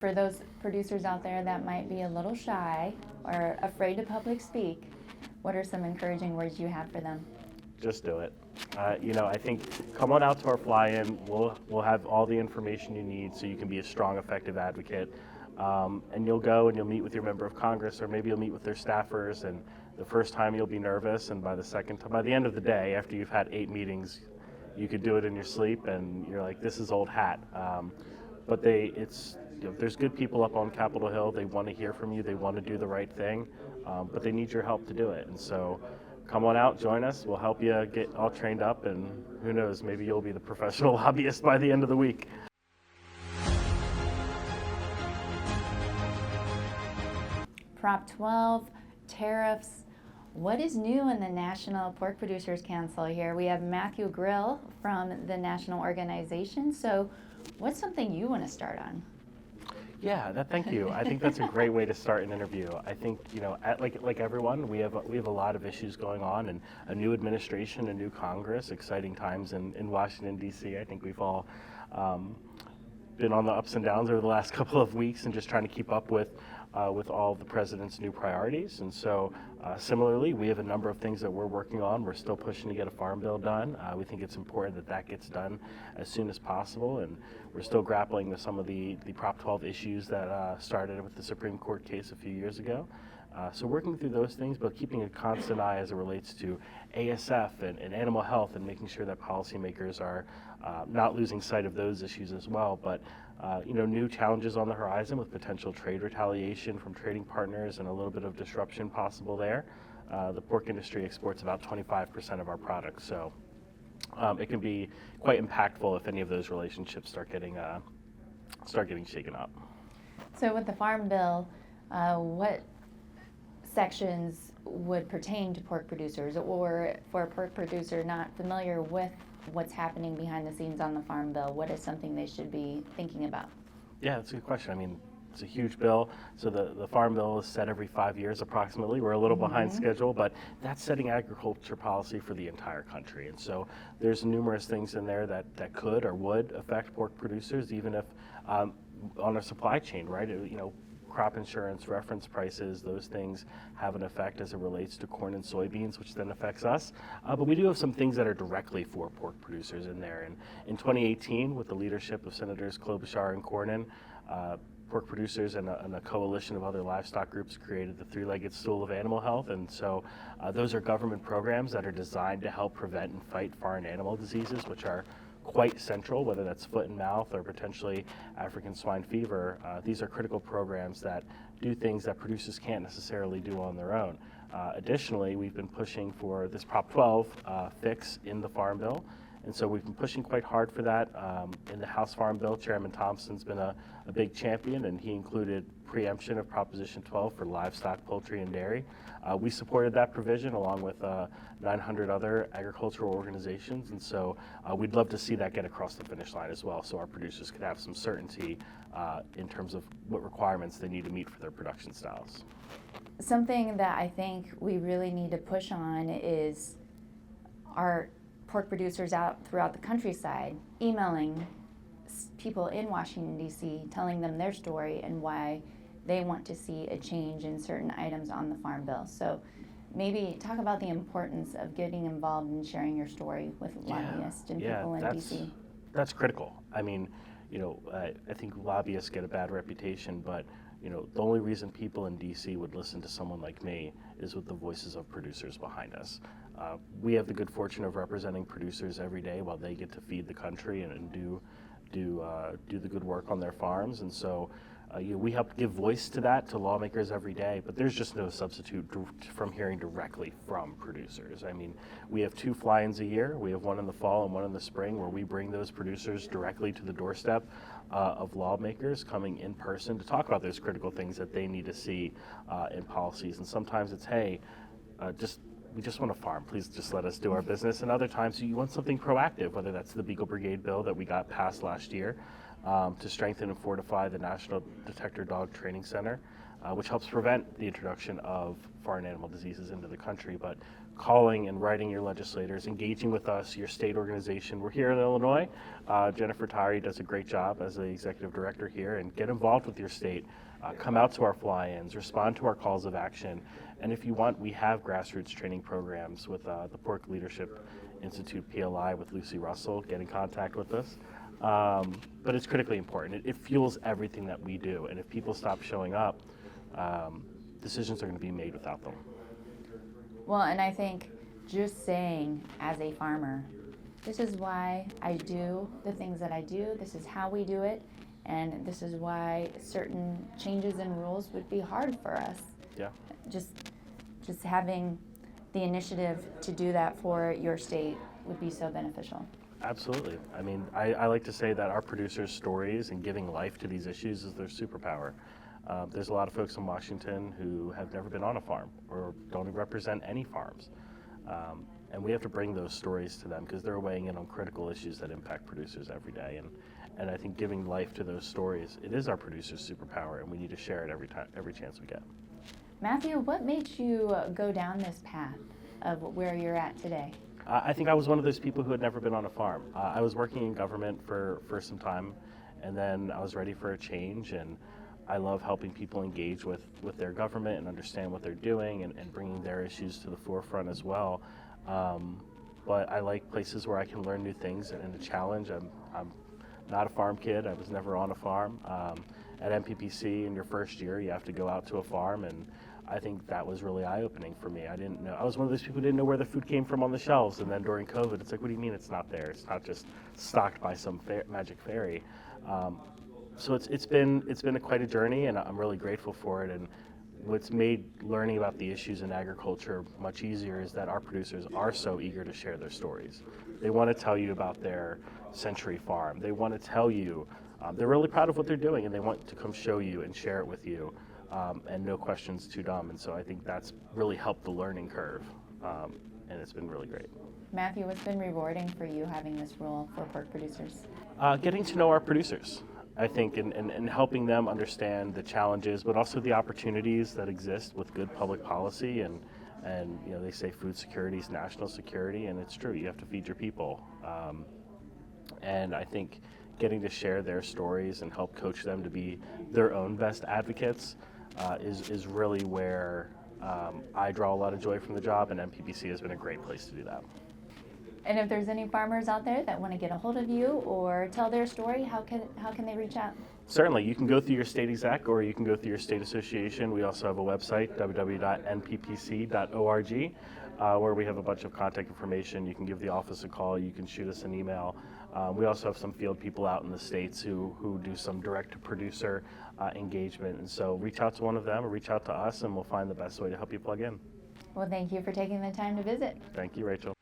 For those producers out there that might be a little shy or afraid to public speak, what are some encouraging words you have for them? Just do it. I think come on out to our fly-in. We'll have all the information you need so you can be a strong, effective advocate. And you'll go and you'll meet with your member of Congress, or maybe you'll meet with their staffers. And the first time you'll be nervous, and by the end of the day, after you've had 8 meetings, you could do it in your sleep, and you're like, this is old hat. But there's good people up on Capitol Hill. They want to hear from you. They want to do the right thing, but they need your help to do it. And so come on out, join us. We'll help you get all trained up, and who knows, maybe you'll be the professional lobbyist by the end of the week. Prop 12, tariffs. What is new in the National Pork Producers Council here? We have Matthew Grill from the national organization. So what's something you want to start on? Yeah, thank you. I think that's a great way to start an interview. I think, like everyone, we have a lot of issues going on, and a new administration, a new Congress, exciting times in Washington, D.C. I think we've all been on the ups and downs over the last couple of weeks and just trying to keep up with all of the president's new priorities. And so similarly, we have a number of things that we're working on. We're still pushing to get a farm bill done. We think it's important that gets done as soon as possible. And we're still grappling with some of the Prop 12 issues that started with the Supreme Court case a few years ago. So working through those things, but keeping a constant eye as it relates to ASF and animal health, and making sure that policymakers are not losing sight of those issues as well. But new challenges on the horizon with potential trade retaliation from trading partners and a little bit of disruption possible there. The pork industry exports about 25% of our products, so it can be quite impactful if any of those relationships start getting shaken up. So with the Farm Bill, what sections would pertain to pork producers, or for a pork producer not familiar with what's happening behind the scenes on the Farm Bill, what is something they should be thinking about? Yeah, that's a good question. I mean, it's a huge bill. So the Farm Bill is set every 5 years approximately. We're a little behind schedule, but that's setting agriculture policy for the entire country. And so there's numerous things in there that could or would affect pork producers, even if on a supply chain, right? Crop insurance, reference prices, those things have an effect as it relates to corn and soybeans, which then affects us. But we do have some things that are directly for pork producers in there. And in 2018, with the leadership of Senators Klobuchar and Cornyn, pork producers and a coalition of other livestock groups created the three-legged stool of animal health. And so those are government programs that are designed to help prevent and fight foreign animal diseases, which are quite central, whether that's foot and mouth or potentially African swine fever. These are critical programs that do things that producers can't necessarily do on their own. Additionally, we've been pushing for this Prop 12 fix in the Farm Bill. And so we've been pushing quite hard for that. In the House Farm Bill, Chairman Thompson's been a big champion, and he included preemption of Proposition 12 for livestock, poultry, and dairy. We supported that provision along with 900 other agricultural organizations, and so we'd love to see that get across the finish line as well, so our producers could have some certainty in terms of what requirements they need to meet for their production styles. Something that I think we really need to push on is our pork producers out throughout the countryside emailing people in Washington, D.C., telling them their story and why they want to see a change in certain items on the Farm Bill. So maybe talk about the importance of getting involved and sharing your story with lobbyists and people in D.C. That's critical. I mean, I think lobbyists get a bad reputation, but the only reason people in D.C. would listen to someone like me is with the voices of producers behind us. We have the good fortune of representing producers every day while they get to feed the country and do the good work on their farms. And so we help give voice to that to lawmakers every day, but there's just no substitute from hearing directly from producers. I mean, we have 2 fly-ins a year. We have one in the fall and one in the spring where we bring those producers directly to the doorstep of lawmakers, coming in person to talk about those critical things that they need to see in policies. And sometimes it's, hey, we just want to farm. Please just let us do our business. And other times you want something proactive, whether that's the Beagle Brigade bill that we got passed last year to strengthen and fortify the National Detector Dog Training Center. which helps prevent the introduction of foreign animal diseases into the country. But calling and writing your legislators, engaging with us, your state organization. We're here in Illinois. Jennifer Tyree does a great job as the executive director here, and get involved with your state. Come out to our fly-ins, respond to our calls of action. And if you want, we have grassroots training programs with the Pork Leadership Institute, PLI, with Lucy Russell. Get in contact with us. But it's critically important. It fuels everything that we do. And if people stop showing up, decisions are going to be made without them. Well, and I think just saying as a farmer, this is why I do the things that I do, this is how we do it, and this is why certain changes in rules would be hard for us. Yeah. Just having the initiative to do that for your state would be so beneficial. Absolutely. I mean, I like to say that our producers' stories and giving life to these issues is their superpower. There's a lot of folks in Washington who have never been on a farm or don't represent any farms. And we have to bring those stories to them because they're weighing in on critical issues that impact producers every day. And I think giving life to those stories, it is our producers' superpower, and we need to share it every chance we get. Matthew, what made you go down this path of where you're at today? I think I was one of those people who had never been on a farm. I was working in government for some time, and then I was ready for a change, and I love helping people engage with their government and understand what they're doing and bringing their issues to the forefront as well. But I like places where I can learn new things and a challenge. I'm not a farm kid. I was never on a farm. At NPPC, in your first year, you have to go out to a farm, and I think that was really eye-opening for me. I didn't know. I was one of those people who didn't know where the food came from on the shelves, and then during COVID, it's like, what do you mean it's not there? It's not just stocked by some magic fairy. So it's been quite a journey, and I'm really grateful for it. And what's made learning about the issues in agriculture much easier is that our producers are so eager to share their stories. They want to tell you about their century farm. They want to tell you, they're really proud of what they're doing, and they want to come show you and share it with you, and no questions too dumb. And so I think that's really helped the learning curve, and it's been really great. Matthew, what's been rewarding for you having this role for pork producers? Getting to know our producers. I think, and helping them understand the challenges, but also the opportunities that exist with good public policy. And you know, they say food security is national security, and it's true. You have to feed your people. And I think getting to share their stories and help coach them to be their own best advocates is really where I draw a lot of joy from the job, and NPPC has been a great place to do that. And if there's any farmers out there that want to get a hold of you or tell their story, how can they reach out? Certainly. You can go through your state exec, or you can go through your state association. We also have a website, www.nppc.org, where we have a bunch of contact information. You can give the office a call. You can shoot us an email. We also have some field people out in the states who do some direct-to-producer engagement. And so reach out to one of them or reach out to us, and we'll find the best way to help you plug in. Well, thank you for taking the time to visit. Thank you, Rachel.